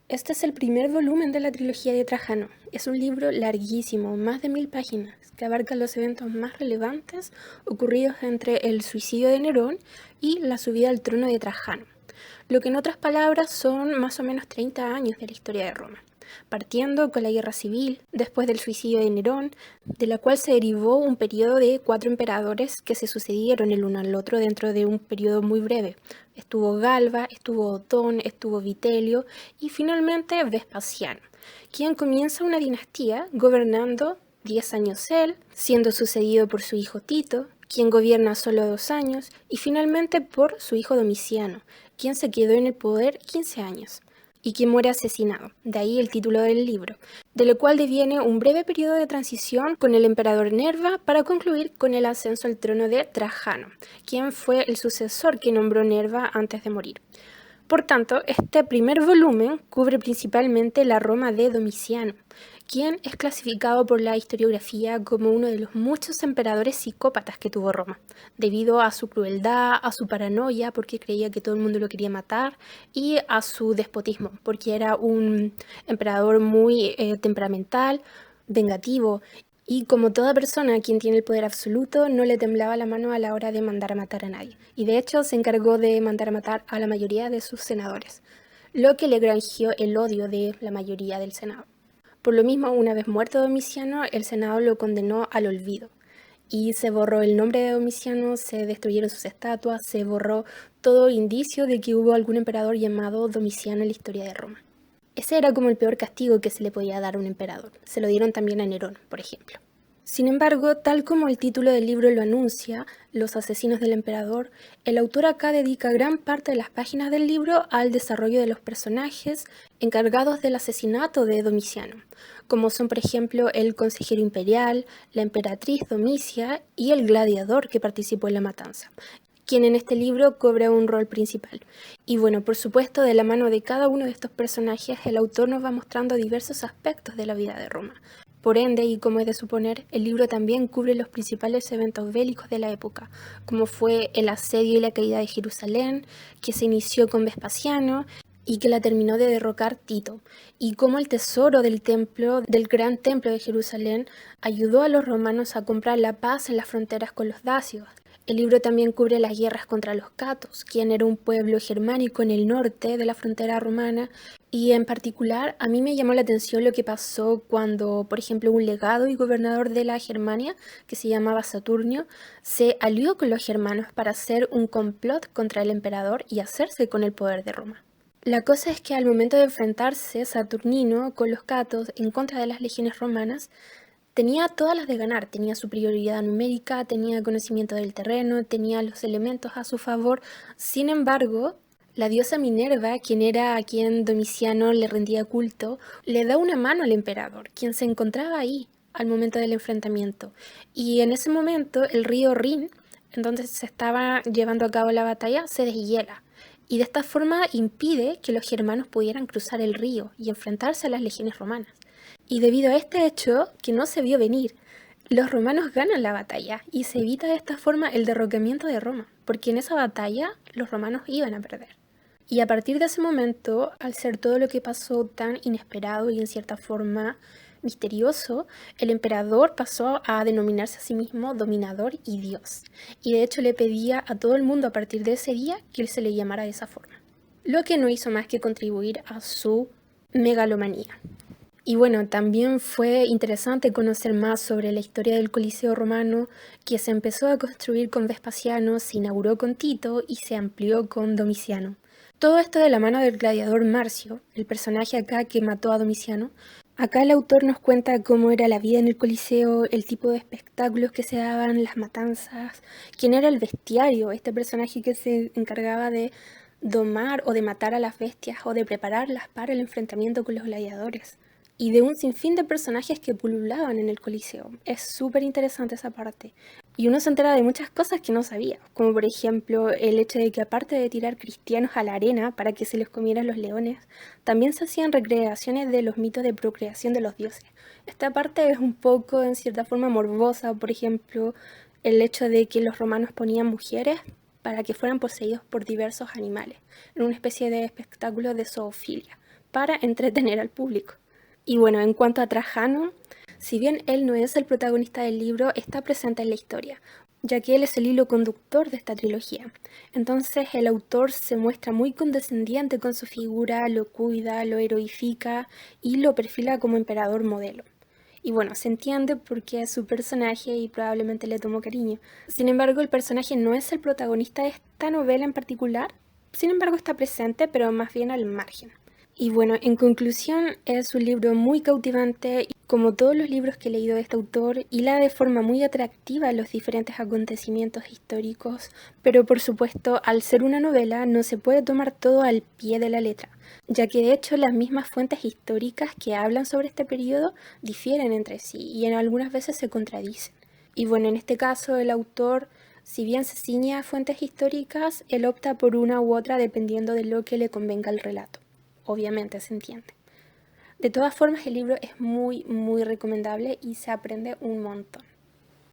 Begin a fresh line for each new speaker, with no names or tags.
Este es el primer volumen de la trilogía de Trajano. Es un libro larguísimo, más de 1000 páginas, que abarca los eventos más relevantes ocurridos entre el suicidio de Nerón y la subida al trono de Trajano, lo que en otras palabras son más o menos 30 años de la historia de Roma, partiendo con la guerra civil, después del suicidio de Nerón, de la cual se derivó un periodo de 4 emperadores que se sucedieron el uno al otro dentro de un periodo muy breve. Estuvo Galba, estuvo Otón, estuvo Vitelio y finalmente Vespasiano, quien comienza una dinastía gobernando 10 años él, siendo sucedido por su hijo Tito, quien gobierna solo 2 años, y finalmente por su hijo Domiciano, quien se quedó en el poder 15 años y quien muere asesinado, de ahí el título del libro, de lo cual deviene un breve periodo de transición con el emperador Nerva para concluir con el ascenso al trono de Trajano, quien fue el sucesor que nombró Nerva antes de morir. Por tanto, este primer volumen cubre principalmente la Roma de Domiciano, quien es clasificado por la historiografía como uno de los muchos emperadores psicópatas que tuvo Roma, debido a su crueldad, a su paranoia, porque creía que todo el mundo lo quería matar, y a su despotismo, porque era un emperador muy temperamental, vengativo, y como toda persona quien tiene el poder absoluto, no le temblaba la mano a la hora de mandar a matar a nadie. Y de hecho se encargó de mandar a matar a la mayoría de sus senadores, lo que le granjeó el odio de la mayoría del Senado. Por lo mismo, una vez muerto Domiciano, el Senado lo condenó al olvido. Y se borró el nombre de Domiciano, se destruyeron sus estatuas, se borró todo indicio de que hubo algún emperador llamado Domiciano en la historia de Roma. Ese era como el peor castigo que se le podía dar a un emperador. Se lo dieron también a Nerón, por ejemplo. Sin embargo, tal como el título del libro lo anuncia, Los asesinos del emperador, el autor acá dedica gran parte de las páginas del libro al desarrollo de los personajes encargados del asesinato de Domiciano, como son por ejemplo el consejero imperial, la emperatriz Domicia y el gladiador que participó en la matanza, quien en este libro cobra un rol principal. Y bueno, por supuesto, de la mano de cada uno de estos personajes, el autor nos va mostrando diversos aspectos de la vida de Roma. Por ende, y como es de suponer, el libro también cubre los principales eventos bélicos de la época, como fue el asedio y la caída de Jerusalén, que se inició con Vespasiano y que la terminó de derrocar Tito, y cómo el tesoro del templo, del gran templo de Jerusalén, ayudó a los romanos a comprar la paz en las fronteras con los dacios. El libro también cubre las guerras contra los catos, quien era un pueblo germánico en el norte de la frontera romana, y en particular a mí me llamó la atención lo que pasó cuando, por ejemplo, un legado y gobernador de la Germania, que se llamaba Saturnio, se alió con los germanos para hacer un complot contra el emperador y hacerse con el poder de Roma. La cosa es que al momento de enfrentarse Saturnino con los catos en contra de las legiones romanas, tenía todas las de ganar, tenía superioridad numérica, tenía conocimiento del terreno, tenía los elementos a su favor. Sin embargo, la diosa Minerva, quien era a quien Domiciano le rendía culto, le da una mano al emperador, quien se encontraba ahí al momento del enfrentamiento. Y en ese momento el río Rin, en donde se estaba llevando a cabo la batalla, se deshiela. Y de esta forma impide que los germanos pudieran cruzar el río y enfrentarse a las legiones romanas. Y debido a este hecho, que no se vio venir, los romanos ganan la batalla y se evita de esta forma el derrocamiento de Roma, porque en esa batalla los romanos iban a perder. Y a partir de ese momento, al ser todo lo que pasó tan inesperado y en cierta forma misterioso, el emperador pasó a denominarse a sí mismo dominador y dios. Y de hecho le pedía a todo el mundo a partir de ese día que él se le llamara de esa forma. Lo que no hizo más que contribuir a su megalomanía. Y bueno, también fue interesante conocer más sobre la historia del Coliseo romano, que se empezó a construir con Vespasiano, se inauguró con Tito y se amplió con Domiciano. Todo esto de la mano del gladiador Marcio, el personaje acá que mató a Domiciano. Acá el autor nos cuenta cómo era la vida en el Coliseo, el tipo de espectáculos que se daban, las matanzas, quién era el bestiario, este personaje que se encargaba de domar o de matar a las bestias o de prepararlas para el enfrentamiento con los gladiadores y de un sinfín de personajes que pululaban en el Coliseo. Es súper interesante esa parte. Y uno se entera de muchas cosas que no sabía, como por ejemplo el hecho de que aparte de tirar cristianos a la arena para que se los comieran los leones, también se hacían recreaciones de los mitos de procreación de los dioses. Esta parte es un poco, en cierta forma, morbosa, por ejemplo, el hecho de que los romanos ponían mujeres para que fueran poseídos por diversos animales, en una especie de espectáculo de zoofilia. para entretener al público. Y bueno, en cuanto a Trajano, si bien él no es el protagonista del libro, está presente en la historia, ya que él es el hilo conductor de esta trilogía. Entonces el autor se muestra muy condescendiente con su figura, lo cuida, lo heroifica y lo perfila como emperador modelo. Y bueno, se entiende porque es su personaje y probablemente le tomó cariño. Sin embargo, el personaje no es el protagonista de esta novela en particular. Sin embargo, está presente, pero más bien al margen. Y bueno, en conclusión, es un libro muy cautivante, como todos los libros que he leído de este autor, hila de forma muy atractiva los diferentes acontecimientos históricos, pero por supuesto, al ser una novela, no se puede tomar todo al pie de la letra, ya que de hecho las mismas fuentes históricas que hablan sobre este periodo difieren entre sí y en algunas veces se contradicen. Y bueno, en este caso el autor, si bien se ciñe a fuentes históricas, él opta por una u otra dependiendo de lo que le convenga al relato. Obviamente se entiende. De todas formas, el libro es muy, muy recomendable y se aprende un montón.